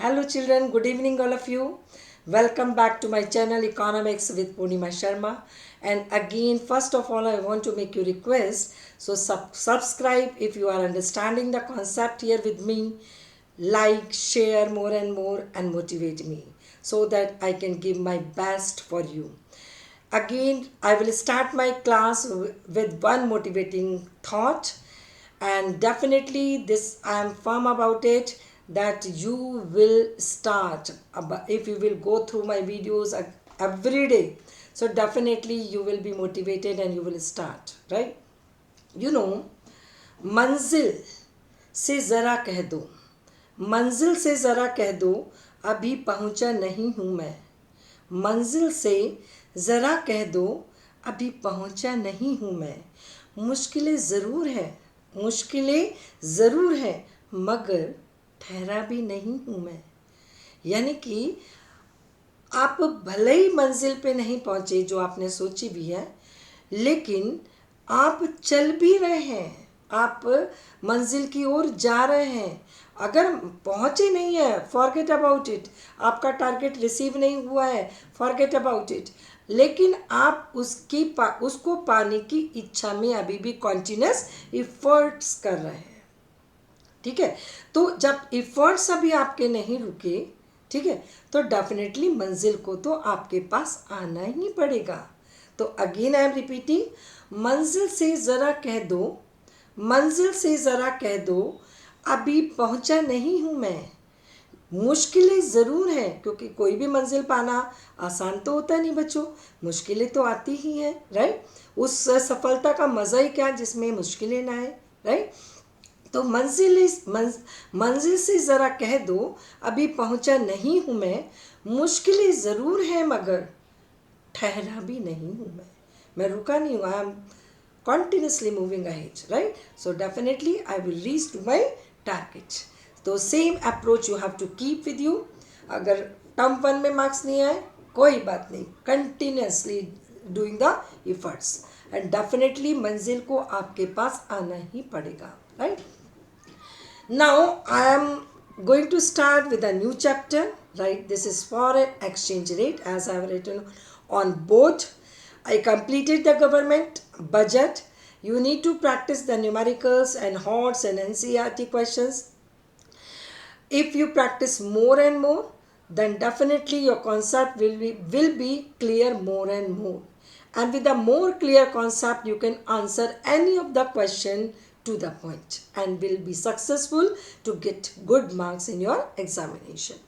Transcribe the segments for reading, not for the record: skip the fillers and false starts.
Hello children, good evening all of you. Welcome back to my channel Economics with Purnima Sharma. And again, first of all, I want to make you request. So subscribe if you are understanding the concept here with me. Like, share more and motivate me so that I can give my best for you. Again, I will start my class with one motivating thought, and definitely this I am firm about it that you will start if you will go through my videos every day. So definitely you will be motivated and you will start, right? You know, मंजिल से ज़रा कह दो, मंजिल से ज़रा कह दो, अभी पहुंचा नहीं हूँ मैं। मंजिल से ज़रा कह दो, अभी पहुंचा नहीं हूँ मैं। मुश्किलें ज़रूर हैं, मुश्किलें ज़रूर हैं, मगर ठहरा भी नहीं हूँ मैं। यानी कि आप भले ही मंजिल पे नहीं पहुंचे जो आपने सोची भी है, लेकिन आप चल भी रहे हैं, आप मंजिल की ओर जा रहे हैं। अगर पहुंचे नहीं है, फॉरगेट अबाउट इट, आपका टारगेट रिसीव नहीं हुआ है, फॉरगेट अबाउट इट, लेकिन आप उसको पाने की इच्छा में अभी भी कॉन्टिन्यूस इफर्ट्स कर रहे हैं। ठीक है, तो जब इफर्ट्स अभी आपके नहीं रुके, ठीक है, तो डेफिनेटली मंजिल को तो आपके पास आना ही पड़ेगा। तो अगेन आई एम रिपीटिंग, मंजिल से ज़रा कह दो, मंजिल से ज़रा कह दो, अभी पहुंचा नहीं हूँ मैं। मुश्किलें ज़रूर हैं, क्योंकि कोई भी मंजिल पाना आसान तो होता नहीं बच्चों, मुश्किलें तो आती ही हैं, राइट। उस सफलता का मज़ा ही क्या जिसमें मुश्किलें ना आए, राइट। तो मंजिल से ज़रा कह दो, अभी पहुंचा नहीं हूँ मैं। मुश्किलें ज़रूर हैं, मगर ठहरा भी नहीं हूँ मैं रुका नहीं हूँ। I am continuously moving ahead, right? So definitely I will reach to my target. तो same approach you have to keep with you. अगर टर्म 1 में मार्क्स नहीं आए कोई बात नहीं, continuously doing the efforts and definitely मंजिल को आपके पास आना ही पड़ेगा, right? Now I am going to start with a new chapter, right? This is foreign exchange rate, as I have written on board. I completed the government budget. You need to practice the numericals and HOTS and NCERT questions. If you practice more and more, then definitely your concept will be clear more and more. And with a more clear concept, you can answer any of the question to the point and will be successful to get good marks in your examination.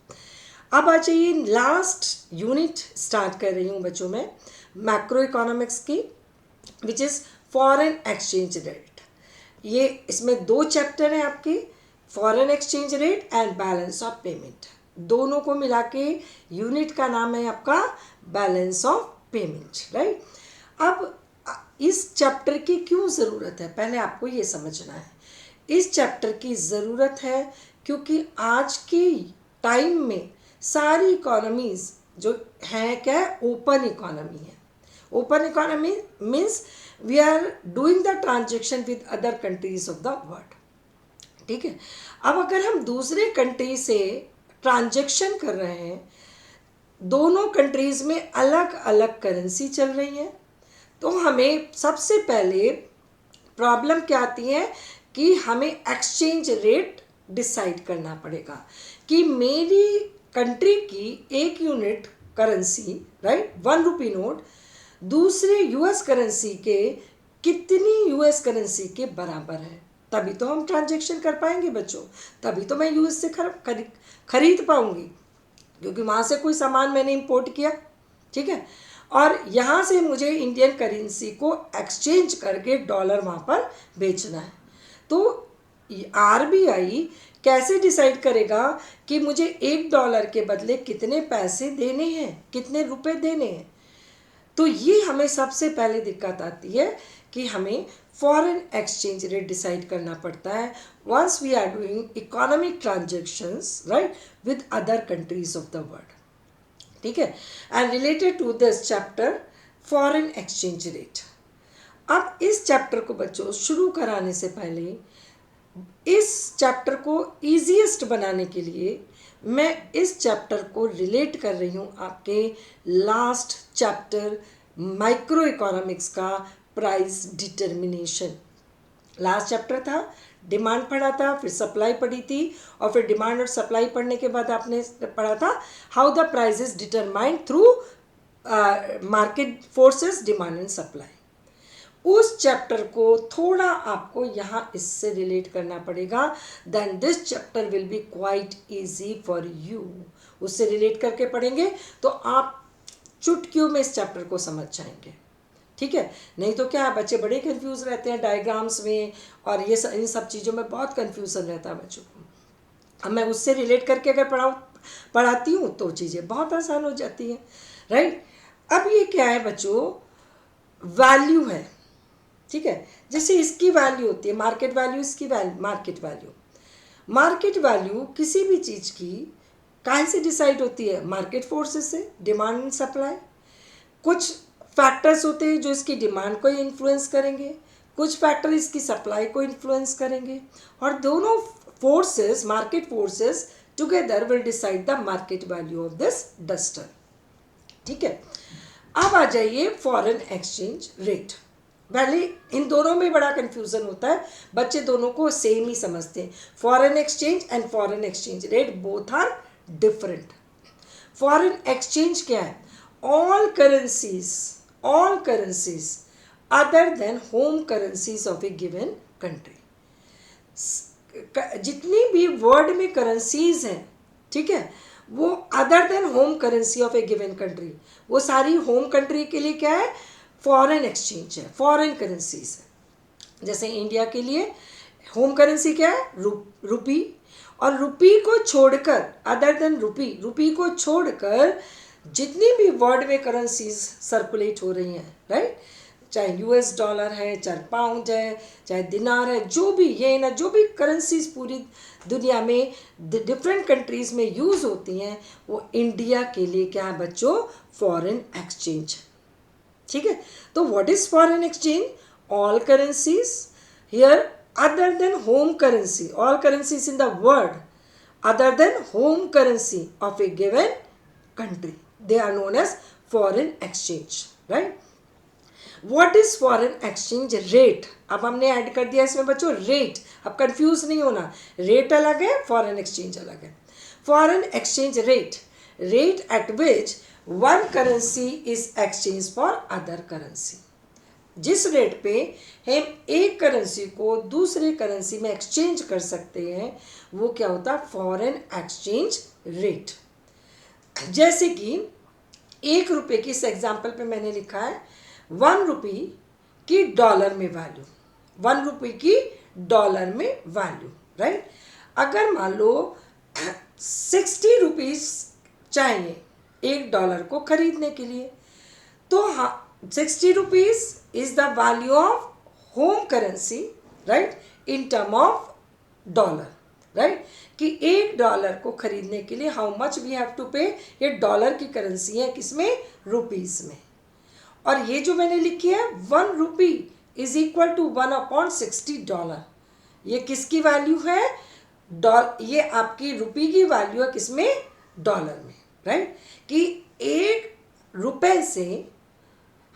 अब आ जाइए, last unit start कर रही हूँ बच्चों में macro economics की, which is foreign exchange rate. ये इसमें 2 चैप्टर हैं आपके, foreign exchange rate and balance of payment. दोनों को मिला के यूनिट का नाम है आपका बैलेंस ऑफ पेमेंट, राइट। अब इस चैप्टर की क्यों ज़रूरत है, पहले आपको ये समझना है। इस चैप्टर की ज़रूरत है क्योंकि आज के टाइम में सारी इकोनॉमीज़ जो हैं क्या है, ओपन इकोनॉमी है। Open economy means we are doing the transaction with other countries of the world, ठीक है। अब अगर हम दूसरे कंट्री से ट्रांजेक्शन कर रहे हैं, दोनों कंट्रीज़ में अलग अलग करेंसी चल रही है, तो हमें सबसे पहले प्रॉब्लम क्या आती है कि हमें एक्सचेंज रेट डिसाइड करना पड़ेगा कि मेरी कंट्री की एक unit currency, right, 1 rupee note दूसरे यूएस करेंसी के कितनी यूएस करेंसी के बराबर है, तभी तो हम ट्रांजेक्शन कर पाएंगे बच्चों, तभी तो मैं यूएस से खरीद पाऊंगी, क्योंकि वहाँ से कोई सामान मैंने इंपोर्ट किया, ठीक है, और यहाँ से मुझे इंडियन करेंसी को एक्सचेंज करके डॉलर वहाँ पर बेचना है। तो आरबीआई कैसे डिसाइड करेगा कि मुझे $1 के बदले कितने पैसे देने हैं, कितने रुपए देने हैं। तो ये हमें सबसे पहले दिक्कत आती है कि हमें फॉरेन एक्सचेंज रेट डिसाइड करना पड़ता है once we are doing economic transactions, right, with other countries of the world, ठीक है। And related to this chapter foreign exchange rate. अब इस चैप्टर को बच्चों शुरू कराने से पहले इस चैप्टर को ईजीएस्ट बनाने के लिए मैं इस चैप्टर को रिलेट कर रही हूँ आपके लास्ट चैप्टर माइक्रो इकोनॉमिक्स का, प्राइस डिटर्मिनेशन। लास्ट चैप्टर था, डिमांड पढ़ा था, फिर सप्लाई पढ़ी थी, और फिर डिमांड और सप्लाई पढ़ने के बाद आपने पढ़ा था how the price is determined through market forces, demand and supply. उस चैप्टर को थोड़ा आपको यहाँ इससे रिलेट करना पड़ेगा, then this chapter will be quite easy for you. उससे रिलेट करके पढ़ेंगे तो आप चुटकियों में इस चैप्टर को समझ जाएंगे, ठीक है। नहीं तो क्या, बच्चे बड़े कंफ्यूज रहते हैं डायग्राम्स में, और ये इन सब चीज़ों में बहुत कंफ्यूजन रहता है बच्चों को। अब मैं उससे रिलेट करके अगर पढ़ाती हूँ तो चीज़ें बहुत आसान हो जाती हैं, राइट। अब ये क्या है बच्चों, वैल्यू है, ठीक है। जैसे इसकी वैल्यू होती है मार्केट वैल्यू, इसकी मार्केट वैल्यू। मार्केट वैल्यू किसी भी चीज़ की काहे से डिसाइड होती है, मार्केट फोर्सेस से, डिमांड एंड सप्लाई। कुछ फैक्टर्स होते हैं जो इसकी डिमांड को इन्फ्लुएंस करेंगे, कुछ फैक्टर इसकी सप्लाई को इन्फ्लुएंस करेंगे, और दोनों forces, market forces together will decide the market value of this duster, ठीक है। अब आ जाइए फॉरेन एक्सचेंज रेट। पहले इन दोनों में बड़ा कंफ्यूजन होता है, बच्चे दोनों को सेम ही समझते हैं। Foreign exchange and foreign exchange rate both are different. Foreign exchange क्या है, all currencies other than home currencies of a given country। जितनी भी वर्ल्ड में करेंसीज हैं, ठीक है, वो other than home currency of A given country, वो सारी होम कंट्री के लिए क्या है, फॉरेन एक्सचेंज है, फॉरेन करेंसीज है। जैसे इंडिया के लिए होम करेंसी क्या है, रुपी, और रुपी को छोड़कर, अदर देन रुपी को छोड़कर जितनी भी वर्ल्ड में करेंसीज सर्कुलेट हो रही हैं, राइट, चाहे यूएस डॉलर है, चाहे पाउंड है, चाहे दिनार है, जो भी ये ना, जो भी करेंसीज पूरी दुनिया में डिफरेंट कंट्रीज़ में यूज़ होती हैं, वो इंडिया के लिए क्या है बच्चों, फॉरेन एक्सचेंज, ठीक है। तो what is foreign exchange, all currencies here other than home currency, all currencies in the world other than home currency of A given country, they are known as foreign exchange, right। what is foreign exchange rate, अब हमने add कर दिया इसमें बच्चों rate. अब confuse नहीं होना, rate अलग है, फॉरेन एक्सचेंज अलग है। Foreign exchange rate, rate at which one currency is exchange for other currency. जिस रेट पे हम एक करेंसी को दूसरे करेंसी में एक्सचेंज कर सकते हैं, वो क्या होता है, फॉरेन एक्सचेंज रेट। जैसे कि 1 रुपये की, इस एग्जाम्पल पे मैंने लिखा है 1 रुपी की डॉलर में वैल्यू, 1 रुपये की डॉलर में वैल्यू, राइट। अगर मान लो 60 रुपीज़ चाहिए $1 को खरीदने के लिए, तो हाँ 60 rupees is the value of home currency, right, in term of dollar, right, कि $1 को खरीदने के लिए how much we have to pay, ये डॉलर की करेंसी है, किसमें, रुपीज़ में। और ये जो मैंने लिखी है 1 रुपी इज इक्वल टू 1/60 ये किसकी वैल्यू है, ये आपकी रुपी की वैल्यू है, किसमें, डॉलर में, राइट, कि 1 रुपये से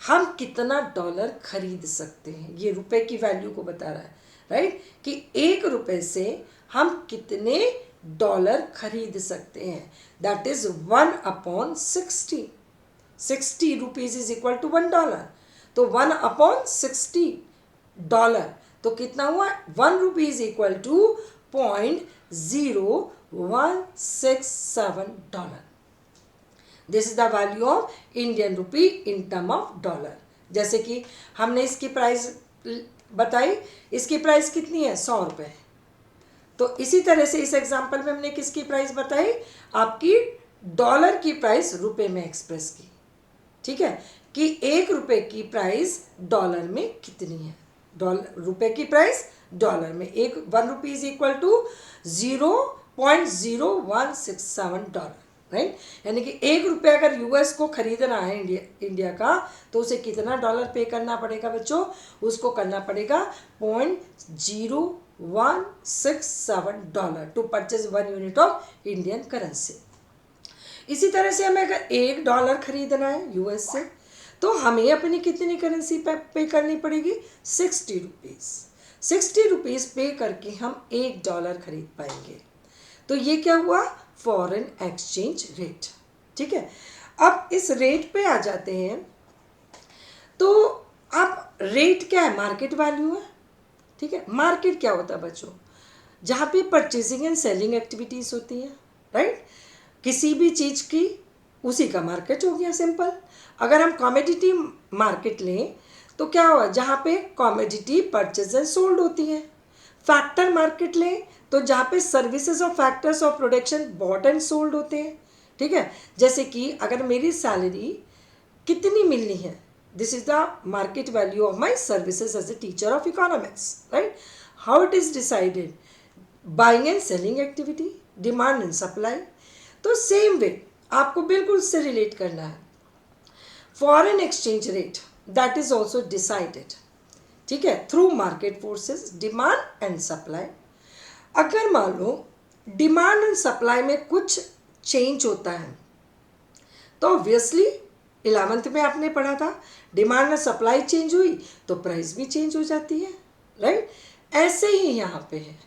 हम कितना डॉलर खरीद सकते हैं, ये रुपए की वैल्यू को बता रहा है, राइट, कि 1 रुपये से हम कितने डॉलर खरीद सकते हैं, that is 1/60। 60 rupees is equal to $1, तो 1/60 तो कितना हुआ, 1 rupee is equal to $0.0167। This is the value of Indian rupee in term of dollar. जैसे कि हमने इसकी प्राइस बताई, इसकी प्राइस कितनी है, 100 रुपये। तो इसी तरह से इस एग्जाम्पल में हमने किसकी प्राइस बताई, आपकी डॉलर की प्राइस रुपए में एक्सप्रेस की, ठीक है, कि 1 रुपये की प्राइस डॉलर में कितनी है, रुपए की प्राइस डॉलर में 1 rupee is equal to $0.0167, right, यानी कि 1 रुपये अगर यूएस को खरीदना है इंडिया का, तो उसे कितना डॉलर पे करना पड़ेगा बच्चों, उसको करना पड़ेगा $167 to purchase 1 unit of Indian currency. इसी तरह से हमें अगर $1 खरीदना है यूएस से, तो हमें अपनी कितनी करेंसी पे करनी पड़ेगी? 60 रुपीज़। 60 रुपीज़ पे करके हम $1 खरीद पाएंगे। तो ये क्या हुआ? Foreign exchange rate. ठीक है, अब इस रेट पे आ जाते हैं। तो अब रेट क्या है? मार्केट वैल्यू है। ठीक है, मार्केट क्या होता है बच्चों? जहाँ पे परचेजिंग एंड सेलिंग एक्टिविटीज़ होती हैं, राइट? किसी भी चीज़ की, उसी का मार्केट हो गया, सिंपल। अगर हम कॉमोडिटी मार्केट लें तो क्या हुआ? जहाँ पे कॉमोडिटी परचेज एंड सोल्ड होती हैं। फैक्टर मार्केट लें तो जहाँ पे सर्विसेज और factors of production bought and sold होते हैं। ठीक है, जैसे कि अगर मेरी सैलरी कितनी मिलनी है, this is the market value of my services as a teacher of economics, right? How it is decided? Buying and selling activity, demand and supply. तो सेम वे आपको बिल्कुल उससे रिलेट करना है। Foreign exchange rate that is also decided, ठीक है, through market forces, demand and supply. अगर मान लो डिमांड एंड सप्लाई में कुछ चेंज होता है तो ऑब्वियसली 11th में आपने पढ़ा था, डिमांड और सप्लाई चेंज हुई तो प्राइस भी चेंज हो जाती है, राइट? ऐसे ही यहाँ पे है।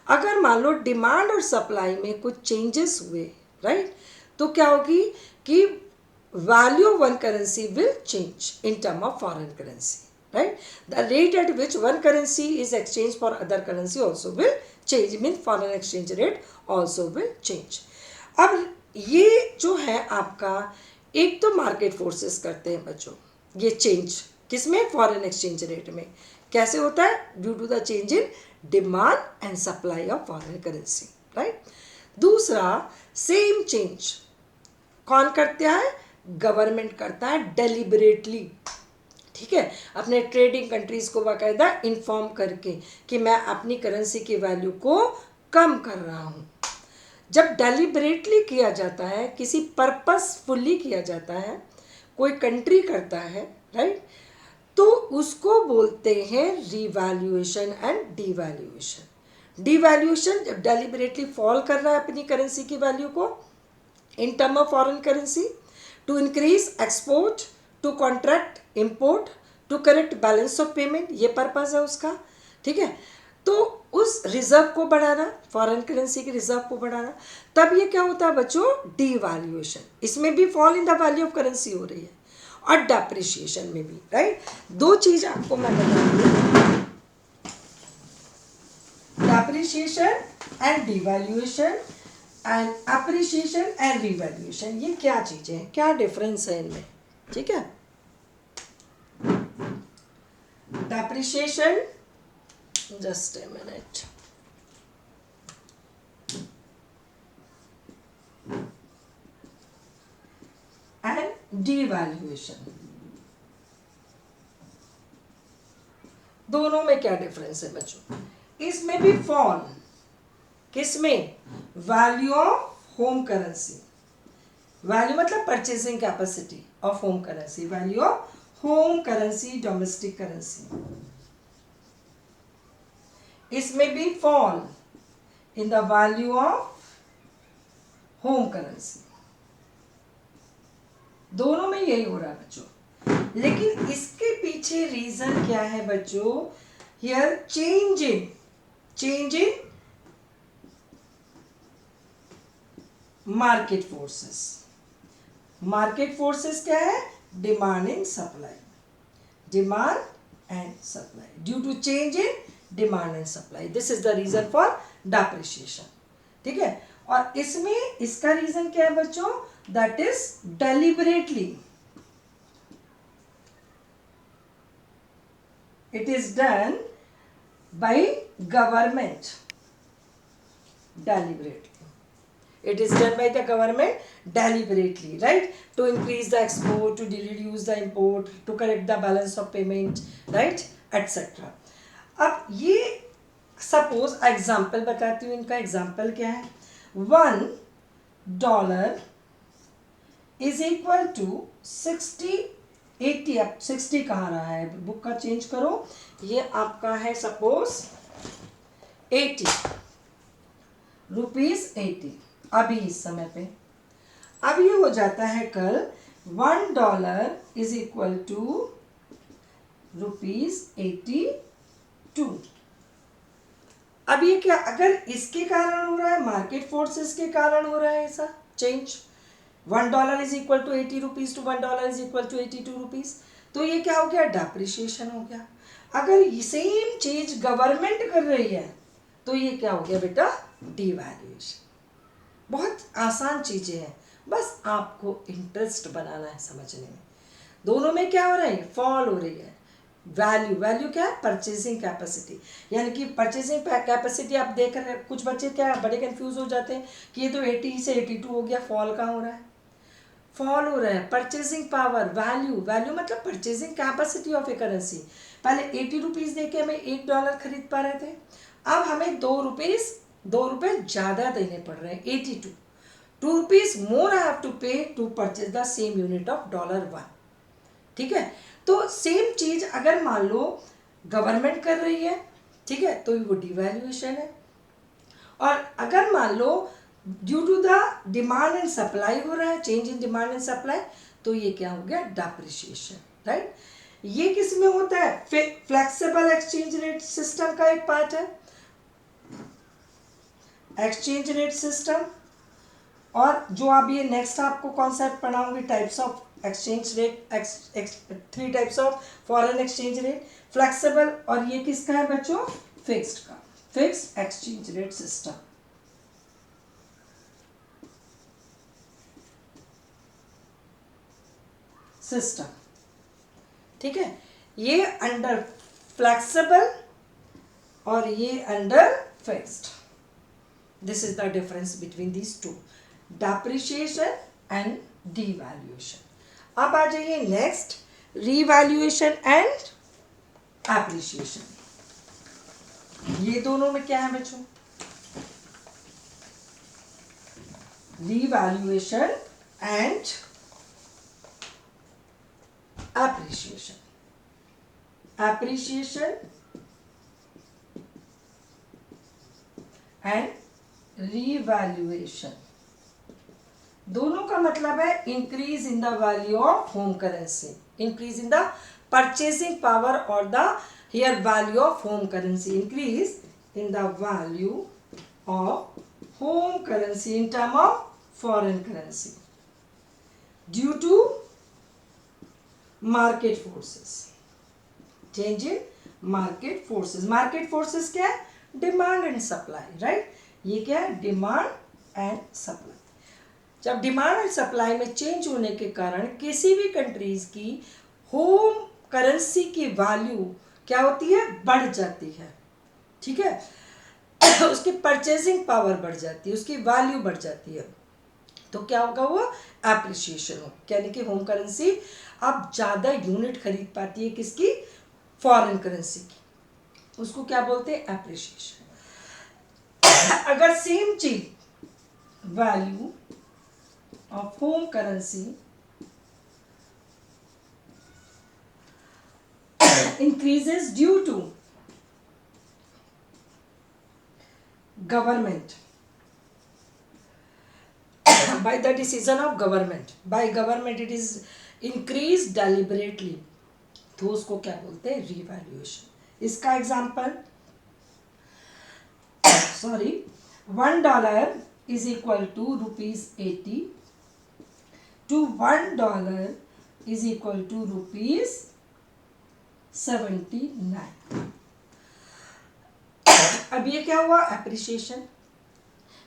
अगर मान लो डिमांड और सप्लाई में कुछ चेंजेस हुए, राइट, तो क्या होगी कि value of one currency will change in term of foreign currency, right? The rate at which one currency is exchanged for other currency also will change, means foreign exchange rate also will change. अब ये जो है आपका, एक तो market forces करते हैं बच्चों ये चेंज, किसमें? फॉरेन एक्सचेंज रेट में। कैसे होता है? Due to the change in demand and supply of foreign currency, right? दूसरा, सेम चेंज कौन करता है? गवर्नमेंट करता है डेलिबरेटली। ठीक है, अपने ट्रेडिंग कंट्रीज को बाकायदा इन्फॉर्म करके कि मैं अपनी करेंसी की वैल्यू को कम कर रहा हूँ। जब डेलिबरेटली किया जाता है, किसी पर्पसफुली किया जाता है, कोई कंट्री करता है, राइट, तो उसको बोलते हैं रिवैल्यूएशन एंड डिवैल्यूएशन। डिवैल्यूएशन जब डेलिबरेटली फॉल कर रहा है अपनी करेंसी की वैल्यू को in term of foreign currency, to increase export, to contract import, to correct balance of payment, ये पर्पज़ है उसका। ठीक है, तो उस रिजर्व को बढ़ाना, फॉरेन करेंसी के रिजर्व को बढ़ाना, तब ये क्या होता है बच्चों? डिवैल्यूएशन। इसमें भी fall in the value of currency हो रही है और डेप्रिशिएशन में भी, राइट? दो चीज़ आपको मैं बताऊंगी, depreciation and devaluation and appreciation and revaluation. ये क्या चीज़ें हैं, क्या डिफरेंस है इनमें? ठीक है, depreciation, just a minute, and devaluation, दोनों में क्या डिफरेंस है बच्चों? इसमें भी फॉल, किसमें? Value of home currency. Value मतलब purchasing capacity of home currency, value of home currency, domestic currency, इसमें भी fall in the value of home currency. दोनों में यही हो रहा है बच्चों, लेकिन इसके पीछे रीजन क्या है बच्चों? Here change in market forces. Market forces क्या है? Demand and supply, demand and supply, due to change in demand and supply, this is the reason for depreciation. ठीक है, और इसमें इसका रीजन क्या है बच्चों? That is deliberately, it is done by government deliberately. It is done by the government deliberately, right? To increase the export, to reduce the import, to correct the balance of payment, right? Etc. अब ये suppose example बताती हूँ, इनका example क्या है? $1 is equal to 60, 80, अब 60 कहाँ रहा है? बुक का चेंज करो, ये आपका है सपोज 80, ₹80 अभी इस समय पे। अब ये हो जाता है कल $1 इज इक्वल टू ₹82। अब ये क्या, अगर इसके कारण हो रहा है, मार्केट फोर्सेस के कारण हो रहा है ऐसा change, $1 is equal to ₹80 to $1 is equal to ₹82, तो ये क्या हो गया, डेप्रिसिएशन हो गया। अगर सेम चीज गवर्नमेंट कर रही है तो ये क्या हो गया बेटा, डिवैल्यूएशन। बहुत आसान चीजें हैं, बस आपको इंटरेस्ट बनाना है समझने में। दोनों में क्या हो रहा है, फॉल हो रही है। वैल्यू, वैल्यू क्या है, परचेसिंग कैपेसिटी, यानी कि परचेसिंग कैपेसिटी आप देख रहे हैं। कुछ बच्चे क्या बड़े कंफ्यूज हो जाते हैं कि ये तो 80 से 82 हो गया, फॉल कहाँ हो रहा है, फॉल हो रहा है परचेसिंग पावर। वैल्यू, वैल्यू मतलब purchasing capacity of A currency. पहले ₹80 दे के हमें $1 खरीद पा रहे थे, अब हमें ₹2 ज़्यादा देने पड़ रहे हैं, 82। ₹2 more I have to pay to purchase the same unit of $1। ठीक है, तो सेम चीज अगर मान लो गवर्नमेंट कर रही है, ठीक है, तो वो डिवैल्यूएशन है। और अगर मान लो due to the demand and supply हो रहा है, change in demand and supply, तो ये क्या हो गया, डेप्रिसिएशन, राइट। ये किस में होता है, फ्लेक्सिबल एक्सचेंज रेट सिस्टम का एक पार्ट है, एक्सचेंज रेट सिस्टम। और जो अब ये नेक्स्ट आपको कॉन्सेप्ट पढ़ाऊंगी, types of exchange rate, 3 types of foreign exchange rate, flexible, और ये किसका है बच्चों, फिक्स्ड का, फिक्स्ड एक्सचेंज रेट सिस्टम। ठीक है, ये अंडर फ्लेक्सिबल और ये under fixed. This is the difference between these two, depreciation and devaluation. अब आ जाइए नेक्स्ट, रिवैल्यूएशन एंड एप्रिसिएशन। ये दोनों में क्या है बच्चों, revaluation and appreciation, appreciation and revaluation, दोनों का मतलब है increase in the value of home currency, increase in the purchasing power और the here value of home currency, increase in the value of home currency in term of foreign currency due to market forces, change in market forces. Market forces क्या है, demand and supply, right. ये क्या है, demand and supply. जब demand and supply में change होने के कारण किसी भी कंट्रीज की होम करेंसी की वैल्यू क्या होती है, बढ़ जाती है, ठीक है। उसकी परचेसिंग पावर बढ़ जाती है, उसकी वैल्यू बढ़ जाती है, तो क्या होगा, वो एप्रिसिएशन हो, यानी कि होम करेंसी अब ज़्यादा यूनिट खरीद पाती है, किसकी, फॉरेन करेंसी की, उसको क्या बोलते हैं, एप्रिसिएशन। अगर सेम चीज value of home currency increases due to government, by the decision of government, by government it is increased deliberately, तो उसको क्या बोलते हैं, रिवैल्यूएशन। इसका example, sorry, $1 is equal to ₹80 to $1 is equal to ₹79। अब ये क्या हुआ, एप्रिसिएशन।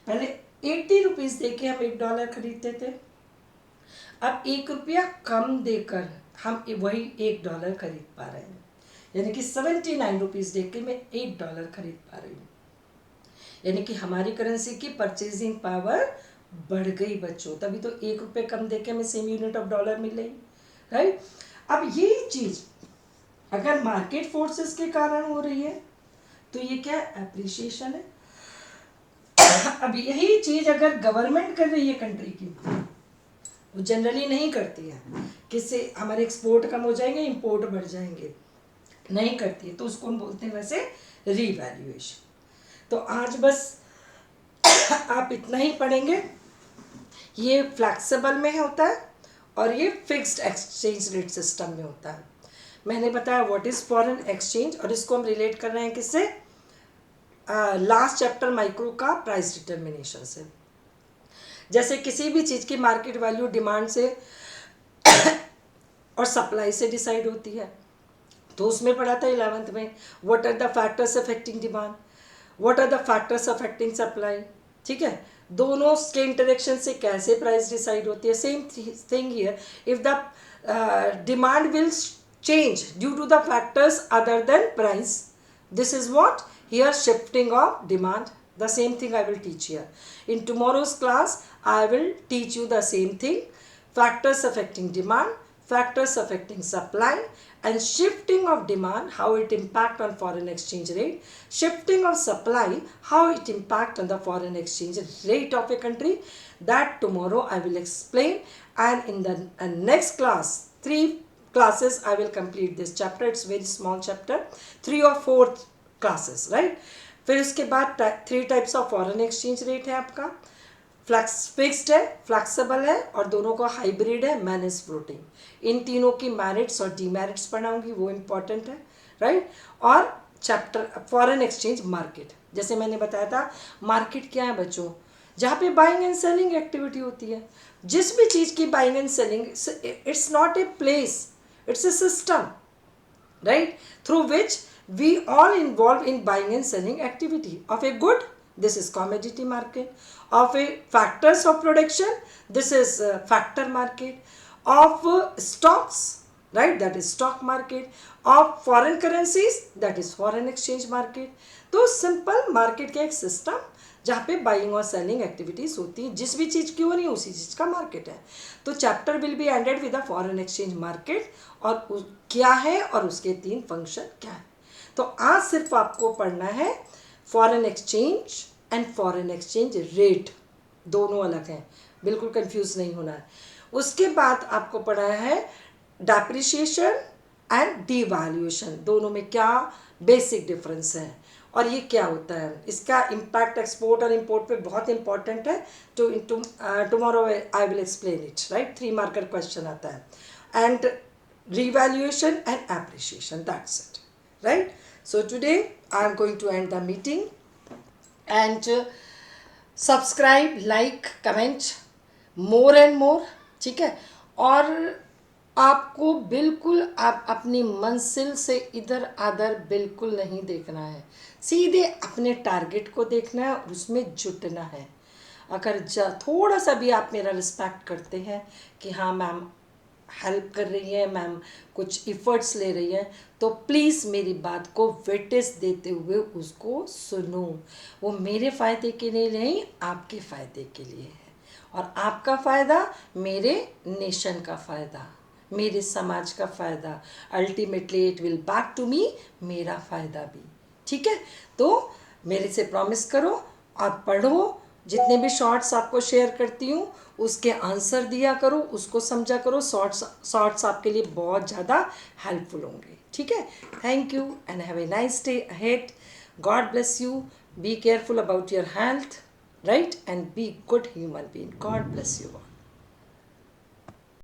पहले ₹80 देके हम $1 खरीदते थे, अब ₹1 कम देकर हम वही $1 खरीद पा रहे हैं, यानी कि ₹79 देके मैं $8 खरीद पा रही हूँ, यानी कि हमारी करेंसी की परचेजिंग पावर बढ़ गई बच्चों, तभी तो ₹1 कम देके हमें सेम यूनिट ऑफ डॉलर मिल रही, राइट। अब यही चीज अगर मार्केट फोर्सेस के कारण हो रही है तो ये क्या, एप्रिसिएशन है। अब यही चीज अगर गवर्नमेंट कर रही है कंट्री की, वो जनरली नहीं करती है, किससे हमारे एक्सपोर्ट कम हो जाएंगे, इंपोर्ट बढ़ जाएंगे, नहीं करती है, तो उसको हम बोलते हैं वैसे रिवैल्यूएशन। तो आज बस आप इतना ही पढ़ेंगे। ये फ्लैक्सिबल में होता है और ये फिक्स्ड एक्सचेंज रेट सिस्टम में होता है। मैंने बताया व्हाट इज़ फॉरेन एक्सचेंज, और इसको हम रिलेट कर रहे हैं किससे, लास्ट चैप्टर माइक्रो का प्राइस डिटर्मिनेशन से। जैसे किसी भी चीज़ की मार्केट वैल्यू डिमांड से और सप्लाई से डिसाइड होती है, तो उसमें पढ़ा था 11th में, what are the factors affecting demand, what are the factors affecting supply. ठीक है, दोनों के इंटरेक्शन से कैसे प्राइस डिसाइड होती है। Same thing here, if the demand will change due to the factors other than price, this is what here shifting of demand. The same thing I will teach here. In tomorrow's class I will teach you the same thing, factors affecting demand, factors affecting supply, and shifting of demand, how it impact on foreign exchange rate, shifting of supply, how it impact on the foreign exchange rate of a country. That tomorrow I will explain, and in the next class, 3 classes I will complete this chapter. It's very small chapter, 3 or 4 classes, right? फिर उसके बाद 3 types of foreign exchange rate है आपका, fixed है, flexible है, और दोनों का हाइब्रिड है, मैनेज फ्लोटिंग। इन तीनों की मेरिट्स और डीमेरिट्स पढ़ाऊंगी, वो इम्पॉर्टेंट है, राइट। और चैप्टर फॉरेन एक्सचेंज मार्केट, जैसे मैंने बताया था, मार्केट क्या है बच्चों, जहाँ पे बाइंग एंड सेलिंग एक्टिविटी होती है। जिस भी चीज़ की buying and selling, it's not a place, it's a system, right, through which we all involve in buying and selling activity of a good. This is commodity market. Of a factors of production, this is factor market. Of stocks, right, that is stock market. Of foreign currencies, that is foreign exchange market. तो simple market का एक system जहाँ पे buying और selling activities होती हैं, जिस भी चीज़ की हो रही है उसी चीज़ का मार्केट है। तो chapter will B ended with the foreign exchange market, और क्या है और उसके 3 फंक्शन क्या है। तो आज सिर्फ आपको पढ़ना है foreign exchange and foreign exchange rate, दोनों अलग हैं, बिल्कुल कंफ्यूज नहीं होना है। उसके बाद आपको पढ़ना है डेप्रिसिएशन एंड डिवैल्यूएशन, दोनों में क्या बेसिक डिफरेंस है और ये क्या होता है, इसका इम्पैक्ट एक्सपोर्ट और इम्पोर्ट पे बहुत इंपॉर्टेंट है। Tomorrow I will explain it, right. 3 marker question आता है, and revaluation and appreciation, that's it, right? So today I am going to end the meeting, and subscribe, like, comment more and more, ठीक है। और आपको बिल्कुल आप अपनी मंजिल से इधर आधर बिल्कुल नहीं देखना है, सीधे अपने टारगेट को देखना है और उसमें जुटना है। अगर थोड़ा सा भी आप मेरा रिस्पेक्ट करते हैं कि हाँ मैम हेल्प कर रही है, मैम कुछ इफ़र्ट्स ले रही है, तो प्लीज़ मेरी बात को वेटेज देते हुए उसको सुनो। वो मेरे फ़ायदे के लिए नहीं, आपके फ़ायदे के लिए है, और आपका फ़ायदा मेरे नेशन का फ़ायदा, मेरे समाज का फ़ायदा, ultimately it will back to me, मेरा फ़ायदा भी, ठीक है। तो मेरे से प्रॉमिस करो और पढ़ो, जितने भी शॉर्ट्स आपको शेयर करती हूँ उसके आंसर दिया करो, उसको समझा करो, शॉर्ट्स आपके लिए बहुत ज़्यादा हेल्पफुल होंगे, ठीक है। Thank you and have a nice day ahead. God bless you, be careful about your health, right, and be good human being. God bless you.